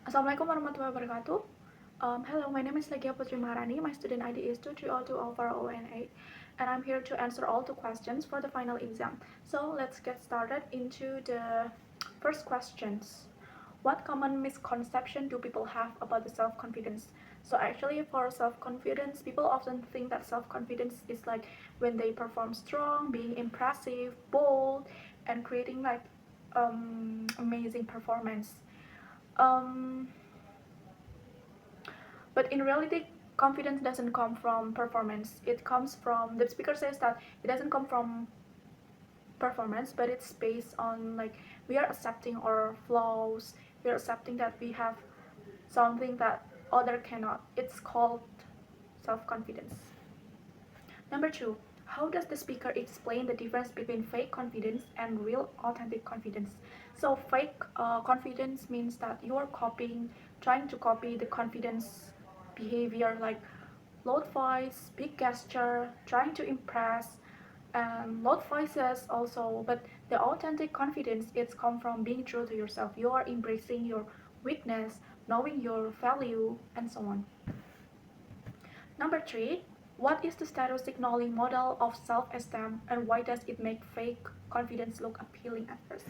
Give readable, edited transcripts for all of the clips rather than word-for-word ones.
Assalamualaikum warahmatullahi wabarakatuh. Hello, my name is Legia Putri Maharani. My student ID is 2302048, and I'm here to answer all the questions for the final exam. So let's get started into the first questions. What common misconception do people have about the self-confidence? So actually, for self-confidence, people often think that self-confidence is like when they perform strong, being impressive, bold, and creating like amazing performance. Um, but in reality, confidence doesn't come from performance. It comes from, the speaker says that it doesn't come from performance, but it's based on like we are accepting our flaws. We are accepting that we have something that other cannot. It's called self-confidence. Number two, how does the speaker explain the difference between fake confidence and real authentic confidence? So fake confidence means that you are copying, trying to copy the confidence behavior like loud voice, big gesture, trying to impress, and loud voices also. But the authentic confidence it's come from being true to yourself. You are embracing your weakness, knowing your value, and so on. Number three, what is the status signaling model of self-esteem and why does it make fake confidence look appealing at first?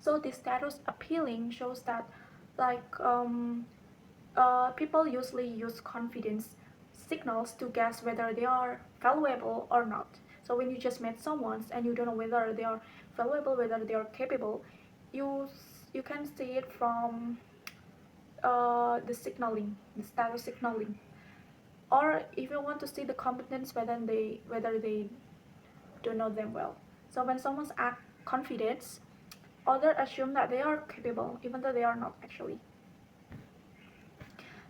So the status appealing shows that like people usually use confidence signals to guess whether they are valuable or not. So when you just met someone and you don't know whether they are valuable, whether they are capable, you you can see it from the signaling, the status signaling, or if you want to see the competence whether they do know them well. So when someone's act confidence, others assume that they are capable even though they are not actually.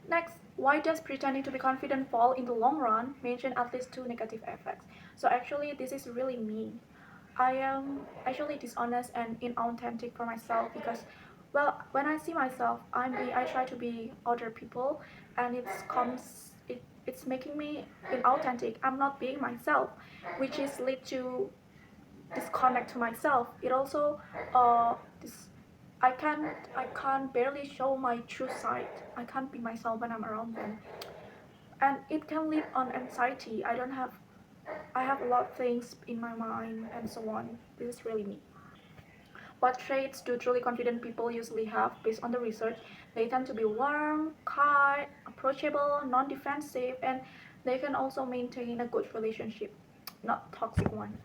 Next, why does pretending to be confident fall in the long run? Mention at least two negative effects. So actually this is really me. I am actually dishonest and inauthentic for myself because, well, when I see myself, I try to be other people, and it's making me inauthentic. I'm not being myself, which is lead to disconnect to myself. It also this I can't barely show my true side. I can't be myself when I'm around them, and it can lead on anxiety. I have a lot of things in my mind and so on. This is really me. What traits do truly confident people usually have based on the research? They tend to be warm, kind, approachable, non-defensive, and they can also maintain a good relationship, not toxic one.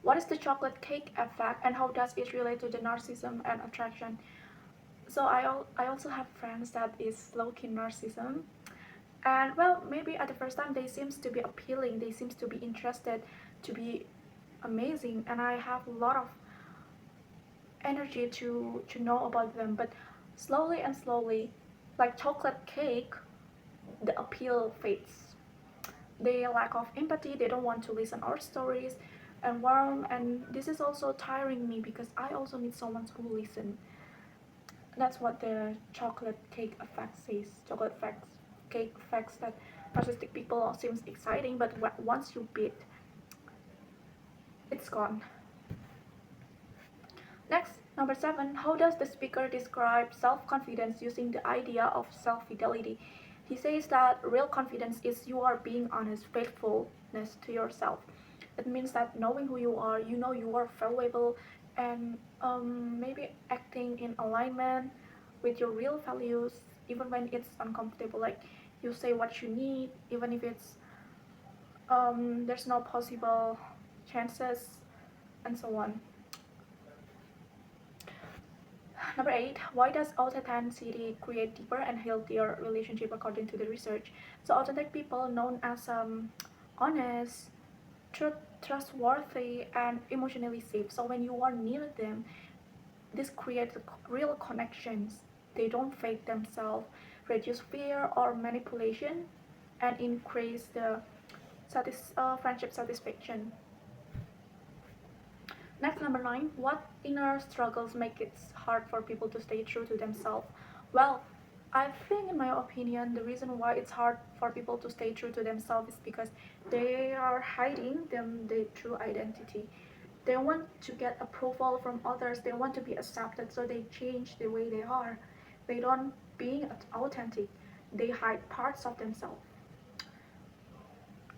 What is the chocolate cake effect and how does it relate to the narcissism and attraction? So I also have friends that is low-key narcissism, and well, maybe at the first time they seems to be appealing, they seems to be interested, to be amazing, and I have a lot of energy to know about them, but slowly and slowly, like chocolate cake, the appeal fades. They lack of empathy, they don't want to listen our stories and warm, and this is also tiring me because I also need someone who listen. That's what the chocolate cake effect says. Chocolate facts, cake facts that narcissistic people seems exciting, but once you beat, it's gone. Next, number seven, how does the speaker describe self-confidence using the idea of self-fidelity? He says that real confidence is you are being honest, faithfulness to yourself. It means that knowing who you are, you know you are valuable, and maybe acting in alignment with your real values, even when it's uncomfortable. Like you say what you need, even if it's there's no possible chances, and so on. Number eight, why does authenticity create deeper and healthier relationship according to the research? So authentic people known as honest, trustworthy, and emotionally safe. So when you are near them, this creates real connections. They don't fake themselves, reduce fear or manipulation, and increase the friendship satisfaction. Next, number nine, what inner struggles make it hard for people to stay true to themselves? Well, I think, in my opinion, the reason why it's hard for people to stay true to themselves is because they are hiding their true identity. They want to get approval from others, they want to be accepted, so they change the way they are. they don't being authentic. They hide parts of themselves,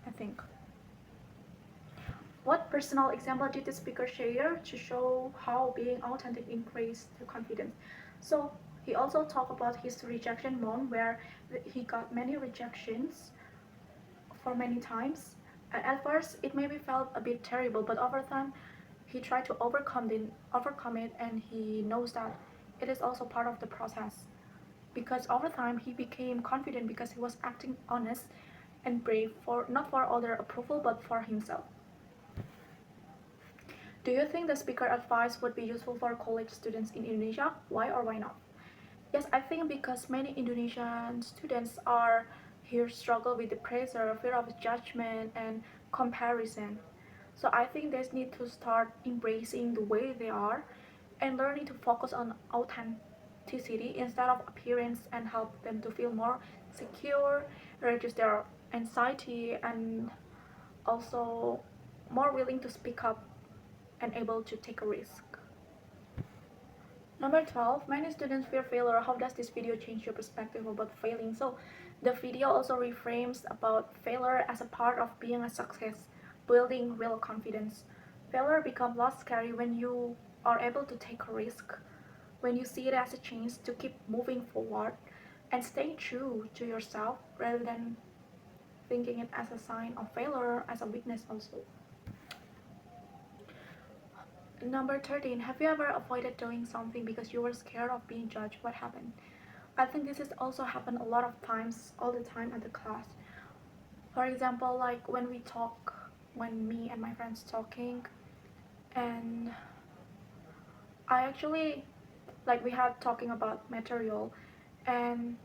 I think. What personal example did the speaker share to show how being authentic increased the confidence? So he also talked about his rejection moment where he got many rejections for many times. And at first, it maybe felt a bit terrible, but over time, he tried to overcome it, and he knows that it is also part of the process. Because over time, he became confident because he was acting honest and brave for not for other approval, but for himself. Do you think the speaker advice would be useful for college students in Indonesia? Why or why not? Yes, I think because many Indonesian students are here struggle with the pressure, fear of judgment, and comparison. So I think they need to start embracing the way they are and learning to focus on authenticity instead of appearance and help them to feel more secure, reduce their anxiety, and also more willing to speak up and able to take a risk. Number 12, many students fear failure. How does this video change your perspective about failing? So, the video also reframes about failure as a part of being a success, building real confidence. Failure becomes less scary when you are able to take a risk, when you see it as a chance to keep moving forward and stay true to yourself rather than thinking it as a sign of failure, as a weakness also. Number 13, have you ever avoided doing something because you were scared of being judged? What happened? I think this has also happened a lot of times, all the time at the class. For example, like when we talk, when me and my friends talking, and I actually, like we had talking about material, and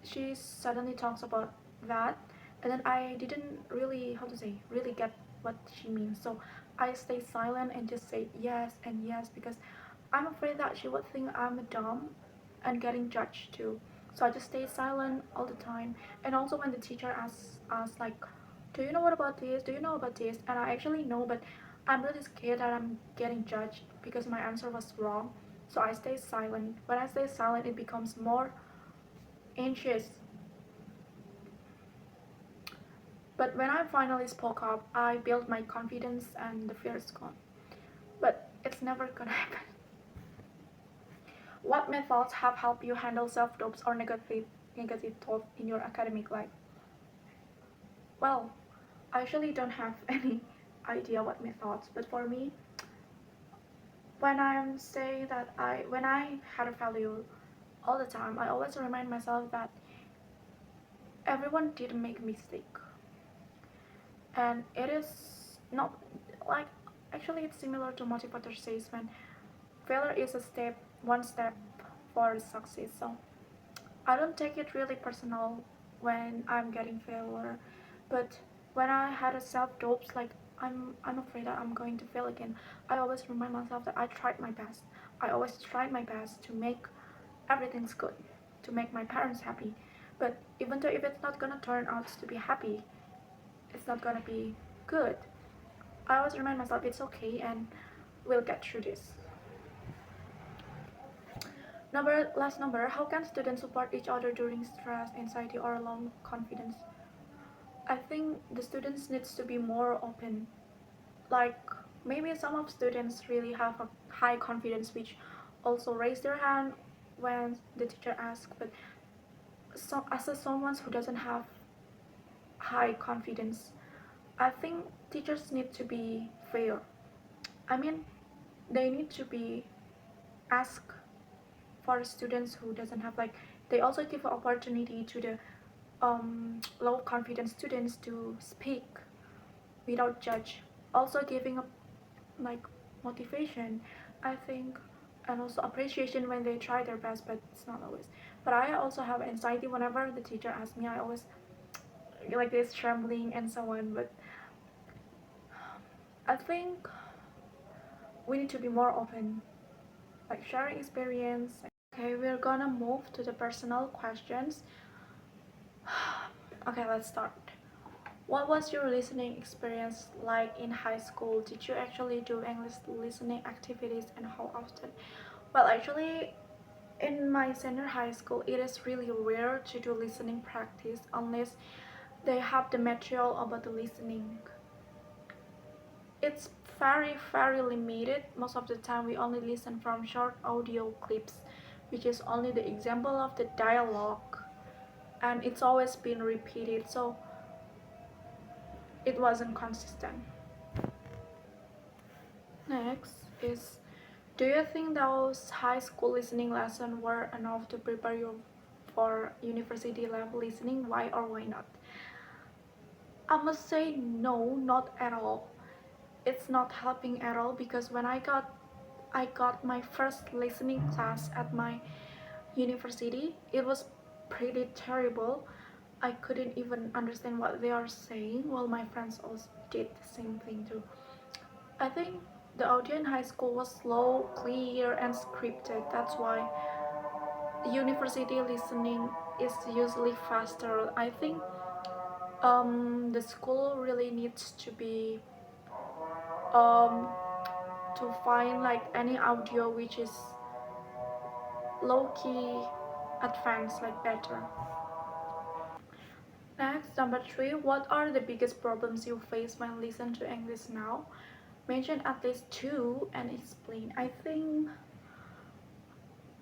she suddenly talks about that, and then I didn't really, how to say, really get what she means. So I stay silent and just say yes and yes because I'm afraid that she would think I'm dumb and getting judged too. So I just stay silent all the time. And also when the teacher asks like, do you know what about this? Do you know about this? And I actually know, but I'm really scared that I'm getting judged because my answer was wrong. So I stay silent. When I stay silent, it becomes more anxious. But when I finally spoke up, I built my confidence and the fear is gone. But it's never gonna happen. What methods have helped you handle self-doubts or negative thoughts in your academic life? Well, I actually don't have any idea what methods, but for me, when I'm saying that when I had a failure all the time, I always remind myself that everyone did make mistake, and it is not like actually it's similar to motivator says when failure is a step, one step for success. So I don't take it really personal when I'm getting failure, but when I had a self-doubt, like I'm afraid that I'm going to fail again, I always remind myself that I tried my best. I always tried my best to make everything's good, to make my parents happy. But even though if it's not gonna turn out to be happy, it's not gonna be good. I always remind myself it's okay and we'll get through this. Last number, how can students support each other during stress, anxiety, or low confidence? I think the students needs to be more open. Like maybe some of students really have a high confidence which also raise their hand when the teacher asks, but so as a someone who doesn't have high confidence, I think teachers need to be fair. I mean, they need to be ask for students who doesn't have like they also give an opportunity to the low confidence students to speak without judge, also giving a like motivation, I think, and also appreciation when they try their best, but it's not always. But I also have anxiety whenever the teacher asks me. I always like this trembling and so on. But I think we need to be more open, like sharing experience. Okay, we're gonna move to the personal questions. Okay, let's start. What was your listening experience like in high school? Did you actually do English listening activities and how often? Well, actually, In my senior high school, it is really rare to do listening practice unless they have the material about the listening. It's very limited. Most of the time we only listen from short audio clips, which is only the example of the dialogue, and it's always been repeated, so it wasn't consistent. Next is, do you think those high school listening lessons were enough to prepare you for university level listening? Why or why not? I must say no, not at all. It's not helping at all because when I got my first listening class at my university, it was pretty terrible. I couldn't even understand what they are saying, while my friends also did the same thing too. I think the audio in high school was slow, clear, and scripted. That's why university listening is usually faster. I think the school really needs to be um, to find like any audio which is low key advanced, like better. Next, number three, what are the biggest problems you face when listening to English now? Mention at least two and explain. I think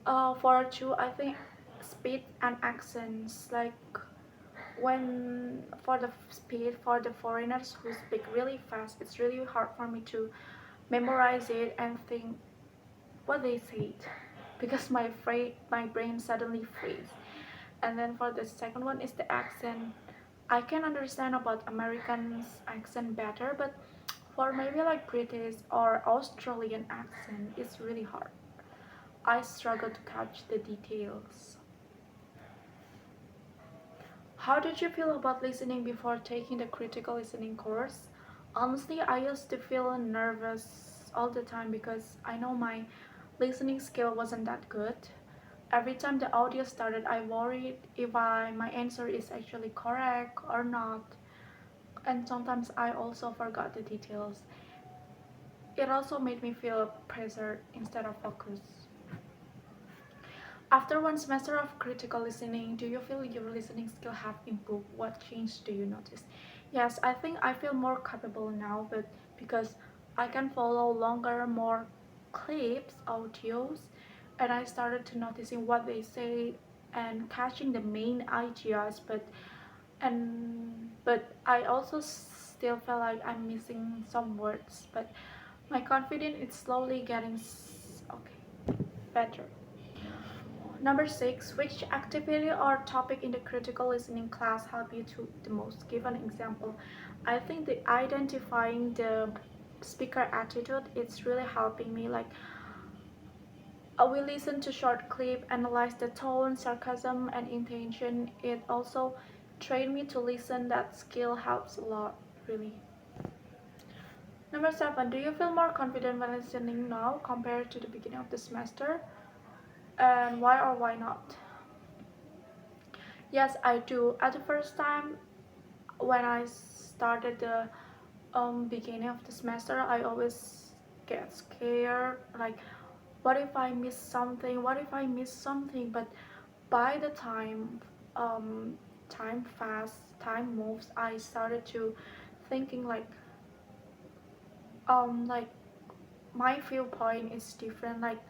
for two, I think speed and accents. Like when for the speed for the foreigners who speak really fast, it's really hard for me to memorize it and think what they said because my brain suddenly freeze. And then for the second one is the accent. I can understand about Americans accent better, but for maybe like British or Australian accent, it's really hard. I struggle to catch the details. How did you feel about listening before taking the critical listening course? Honestly, I used to feel nervous all the time because I know my listening skill wasn't that good. Every time the audio started, I worried if my answer is actually correct or not, and sometimes I also forgot the details. It also made me feel pressured instead of focused. After one semester of critical listening, do you feel your listening skill have improved? What change do you notice? Yes, I think I feel more capable now, but because I can follow longer, more clips, audios, and I started to noticing what they say and catching the main ideas, but I also still feel like I'm missing some words, but my confidence is slowly getting okay, better. Number six, which activity or topic in the critical listening class help you to the most? Give an example. I think the identifying the speaker attitude, it's really helping me. Like I will listen to short clip, analyze the tone, sarcasm, and intention. It also trained me to listen. That skill helps a lot, really. Number seven, do you feel more confident when listening now compared to the beginning of the semester? And why or why not? Yes, I do. At the first time when I started the beginning of the semester, I always get scared. Like, what if I miss something? What if I miss something? But by the time time fast, time moves, I started to thinking like my viewpoint is different. Like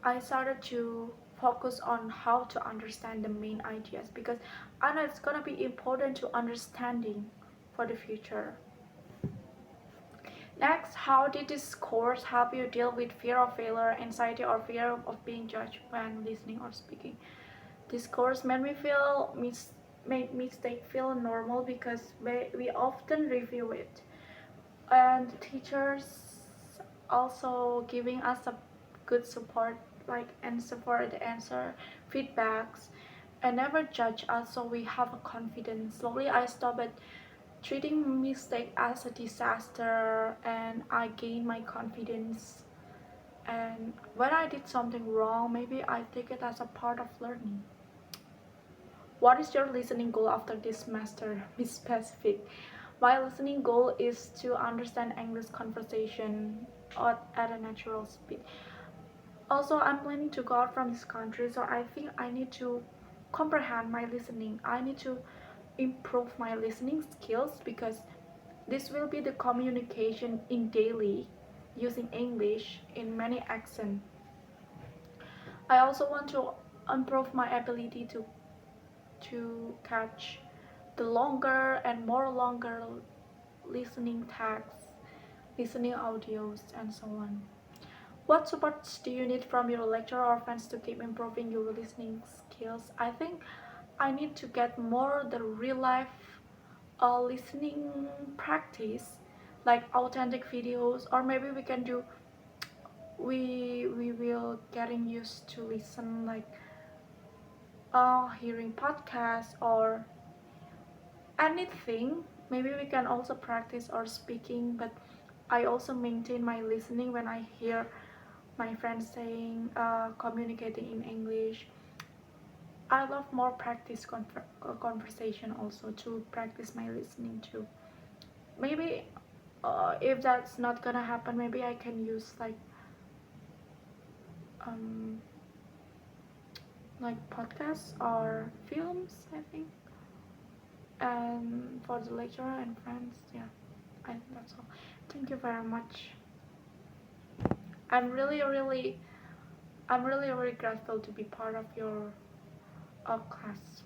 I started to focus on how to understand the main ideas because I know it's gonna be important to understanding for the future. Next, how did this course help you deal with fear of failure, anxiety, or fear of being judged when listening or speaking? This course made me feel made mistake feel normal because we often review it, and teachers also giving us a good support, like answer for the answer feedbacks, and never judge us, so we have a confidence. Slowly I stopped treating mistake as a disaster, and I gained my confidence. And when I did something wrong, maybe I take it as a part of learning. What is your listening goal after this semester? Be specific. My listening goal is to understand English conversation at a natural speed. Also, I'm planning to go out from this country, so I think I need to comprehend my listening. I need to improve my listening skills because this will be the communication in daily using English in many accents. I also want to improve my ability to catch the longer and more longer listening texts, listening audios, and so on. What supports do you need from your lecturer or friends to keep improving your listening skills? I think I need to get more the real life listening practice, like authentic videos, or maybe we can do. We will getting used to listen like hearing podcasts or anything. Maybe we can also practice our speaking, but I also maintain my listening when I hear my friends saying communicating in English. I love more practice conversation also to practice my listening too. Maybe if that's not gonna happen, maybe I can use um, like podcasts or films, I think. And for the lecturer and friends, yeah, I think that's all. Thank you very much. I'm really, really, I'm really, really grateful to be part of your class.